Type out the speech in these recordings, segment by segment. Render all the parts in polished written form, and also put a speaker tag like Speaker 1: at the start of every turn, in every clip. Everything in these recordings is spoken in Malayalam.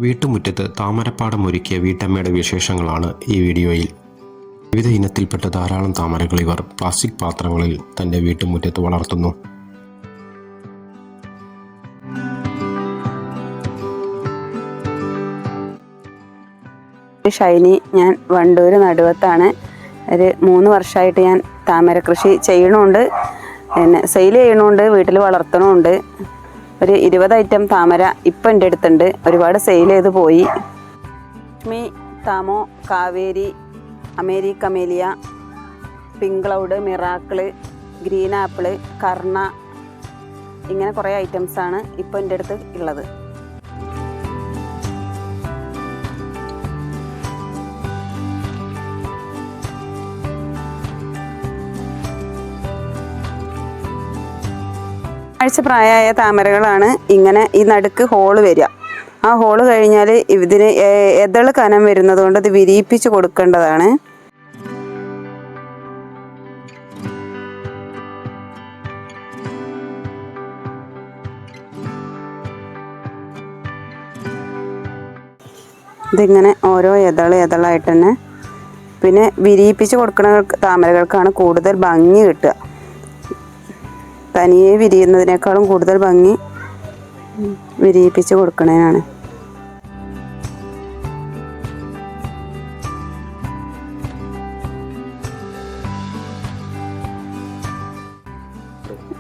Speaker 1: വീട്ടുമുറ്റത്ത് താമരപ്പാടം ഒരുക്കിയ വീട്ടമ്മയുടെ വിശേഷങ്ങളാണ് ഈ വീഡിയോയിൽ. വിവിധ ഇനത്തിൽപ്പെട്ട ധാരാളം താമരകൾ ഇവർ പ്ലാസ്റ്റിക് പാത്രങ്ങളിൽ തൻ്റെ വീട്ടുമുറ്റത്ത് വളർത്തുന്നു.
Speaker 2: ഷൈനി, ഞാൻ വണ്ടൂര് നടുവത്താണ്. ഒരു 3 വർഷമായിട്ട് ഞാൻ താമര കൃഷി ചെയ്യണമുണ്ട്, പിന്നെ സെയിൽ ചെയ്യണമുണ്ട്, വീട്ടിൽ വളർത്തണമുണ്ട്. ഒരു 20 ഐറ്റം താമര ഇപ്പം എൻ്റെ അടുത്തുണ്ട്. ഒരുപാട് സെയിൽ ചെയ്ത് പോയി. ലക്ഷ്മി, താമോ, കാവേരി, അമേരിക്കമേലിയ, pink cloud, miracle, green apple, Karna, ഇങ്ങനെ കുറേ ഐറ്റംസാണ് ഇപ്പോൾ എൻ്റെ അടുത്ത് ഉള്ളത്. ആഴ്ച പ്രായമായ താമരകളാണ്. ഇങ്ങനെ ഈ നടുക്ക് ഹോള് വരിക. ആ ഹോള് കഴിഞ്ഞാൽ ഇതിന് എതള് കനം വരുന്നത് കൊണ്ട് ഇത് വിരിയിപ്പിച്ച് കൊടുക്കേണ്ടതാണ്. ഇതിങ്ങനെ ഓരോ എതളായിട്ട് തന്നെ. പിന്നെ വിരിയിപ്പിച്ച് കൊടുക്കുന്ന താമരകൾക്കാണ് കൂടുതൽ ഭംഗി കിട്ടുക. തനിയെ വിരിയുന്നതിനേക്കാളും കൂടുതൽ ഭംഗി വിരിയിപ്പിച്ച് കൊടുക്കണേനാണ്.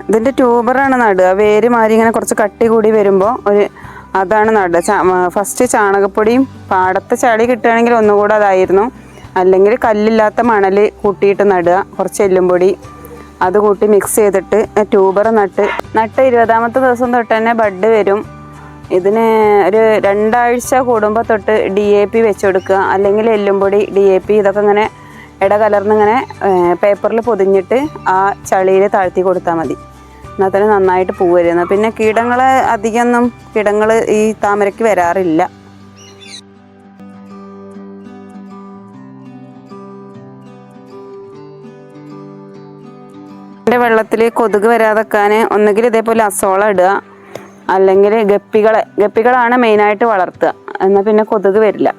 Speaker 2: ഇതിൻ്റെ ട്യൂബറാണ് നടുക. വേര് മാറി ഇങ്ങനെ കുറച്ച് കട്ടി കൂടി വരുമ്പോൾ അതാണ് നടുക. ഫസ്റ്റ് ചാണകപ്പൊടിയും പാടത്തെ ചളി കിട്ടുകയാണെങ്കിൽ ഒന്നുകൂടെ അതായിരുന്നു. അല്ലെങ്കിൽ കല്ലില്ലാത്ത മണൽ കൂട്ടിയിട്ട് നടുക. കുറച്ച് എല്ലുംപൊടി അത് കൂട്ടി മിക്സ് ചെയ്തിട്ട് ട്യൂബർ നട്ട് 20ാമത്തെ ദിവസം തൊട്ട് തന്നെ ബഡ് വരും. ഇതിന് ഒരു 2 ആഴ്ച കൂടുമ്പോൾ തൊട്ട് DAP വെച്ച് കൊടുക്കുക. അല്ലെങ്കിൽ എല്ലുംപൊടി, DAP ഇതൊക്കെ ഇങ്ങനെ ഇടകലർന്നിങ്ങനെ പേപ്പറിൽ പൊതിഞ്ഞിട്ട് ആ ചളിയിൽ താഴ്ത്തി കൊടുത്താൽ മതി. എന്നാൽ തന്നെ നന്നായിട്ട് പൂ വരുന്നത്. പിന്നെ അധികമൊന്നും കീടങ്ങൾ ഈ താമരയ്ക്ക് വരാറില്ല. വെള്ളത്തിൽ കൊതുക് വരാതെക്കാൻ ഒന്നുകിൽ ഇതേപോലെ അസോള ഇടുക, അല്ലെങ്കിൽ ഗപ്പികളാണ് മെയിനായിട്ട് വളർത്തുക. എന്നാൽ പിന്നെ കൊതുക് വരില്ല.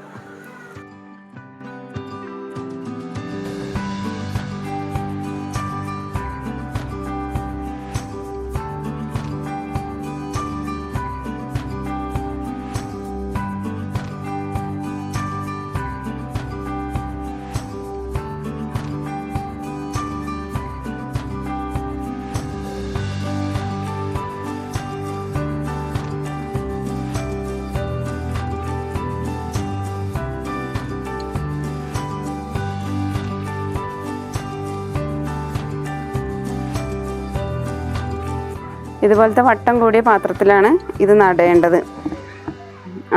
Speaker 2: ഇതുപോലത്തെ വട്ടം കൂടിയ പാത്രത്തിലാണ് ഇത് നടേണ്ടത്.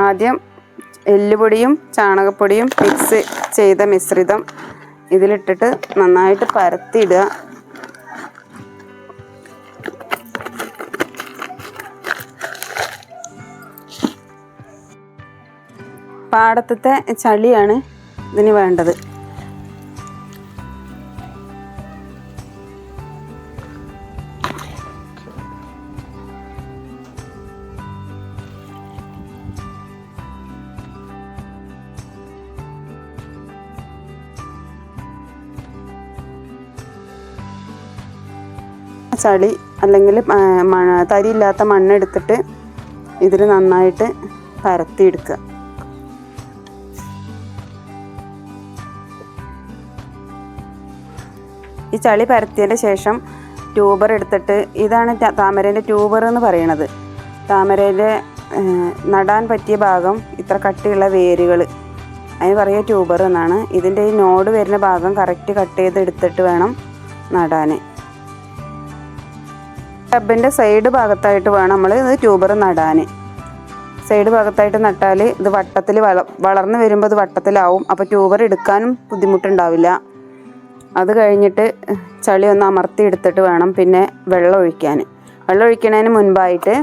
Speaker 2: ആദ്യം എല്ലുപൊടിയും ചാണകപ്പൊടിയും മിക്സ് ചെയ്ത മിശ്രിതം ഇതിലിട്ടിട്ട് നന്നായിട്ട് പരത്തിയിടുക. പാടത്തെ ചളിയാണ് ഇതിന് വേണ്ടത്. ചളി അല്ലെങ്കിൽ തരിയില്ലാത്ത മണ്ണെടുത്തിട്ട് ഇതിൽ നന്നായിട്ട് പരത്തിയെടുക്കുക. ഈ ചളി പരത്തിയതിൻ്റെ ശേഷം ട്യൂബർ എടുത്തിട്ട്, ഇതാണ് താമരേൻ്റെ ട്യൂബർ എന്ന് പറയുന്നത്. താമരയിലെ നടാൻ പറ്റിയ ഭാഗം ഇത്ര കട്ടിയുള്ള വേരുകൾ, അതിന് പറയുക ട്യൂബർ എന്നാണ്. ഇതിൻ്റെ ഈ നോഡ് വരുന്ന ഭാഗം കറക്റ്റ് കട്ട് ചെയ്ത് എടുത്തിട്ട് വേണം നടാൻ. ടബിൻ്റെ സൈഡ് ഭാഗത്തായിട്ട് വേണം നമ്മൾ ഇത് ട്യൂബർ നടാൻ. സൈഡ് ഭാഗത്തായിട്ട് നട്ടാൽ ഇത് വട്ടത്തിൽ വളർന്ന് വരുമ്പോൾ ഇത് വട്ടത്തിലാവും. അപ്പോൾ ട്യൂബർ എടുക്കാനും ബുദ്ധിമുട്ടുണ്ടാവില്ല. അത് കഴിഞ്ഞിട്ട് ചളി ഒന്ന് അമർത്തി എടുത്തിട്ട് വേണം പിന്നെ വെള്ളം ഒഴിക്കാൻ. വെള്ളം ഒഴിക്കുന്നതിന് മുൻപായിട്ട്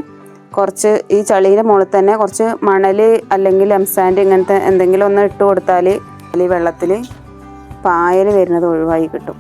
Speaker 2: കുറച്ച് ഈ ചളിയുടെ മുകളിൽ തന്നെ കുറച്ച് മണൽ അല്ലെങ്കിൽ എംസാൻഡ് ഇങ്ങനത്തെ എന്തെങ്കിലും ഒന്ന് ഇട്ട് കൊടുത്താൽ ഈ വെള്ളത്തിൽ പായൽ വരുന്നത് ഒഴിവായി കിട്ടും.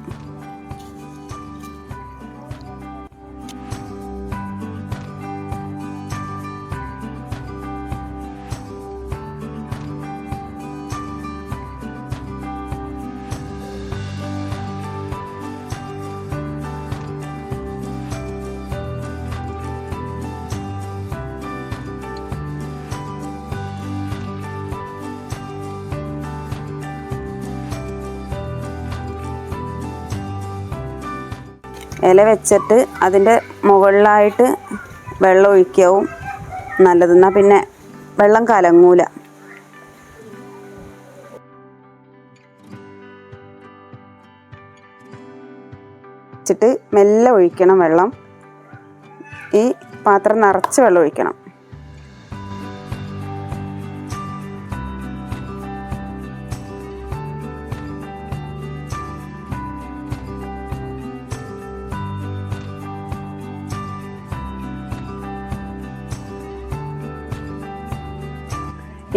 Speaker 2: ഇല വെച്ചിട്ട് അതിൻ്റെ മുകളിലായിട്ട് വെള്ളം ഒഴിക്കാവും നല്ലത്. എന്നാൽ പിന്നെ വെള്ളം കലങ്ങൂല. വെച്ചിട്ട് മെല്ലെ ഒഴിക്കണം വെള്ളം. ഈ പാത്രം നിറച്ച് വെള്ളം ഒഴിക്കണം.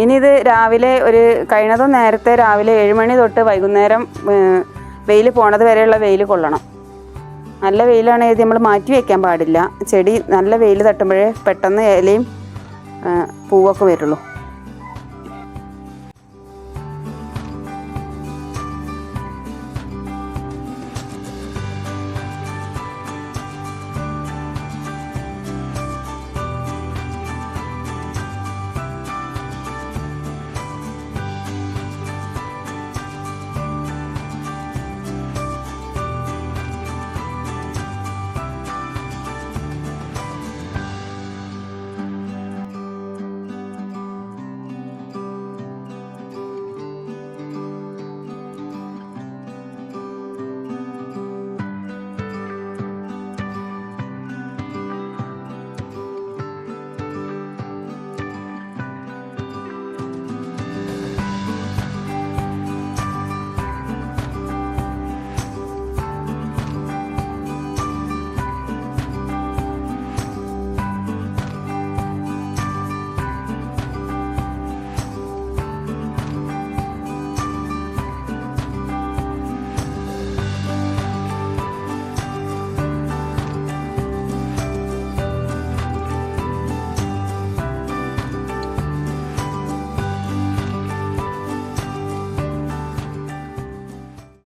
Speaker 2: ഇനി ഇത് രാവിലെ കഴിയുന്നതും നേരത്തെ രാവിലെ 7 മണി തൊട്ട് വൈകുന്നേരം വെയിൽ പോണത് വരെയുള്ള വെയിൽ കൊള്ളണം. നല്ല വെയിലാണെങ്കിൽ ഇത് നമ്മൾ മാറ്റി വയ്ക്കാൻ പാടില്ല. ചെടി നല്ല വെയിൽ തട്ടുമ്പോഴേ പെട്ടെന്ന് ഇലയും പൂവൊക്കെ വരുള്ളൂ.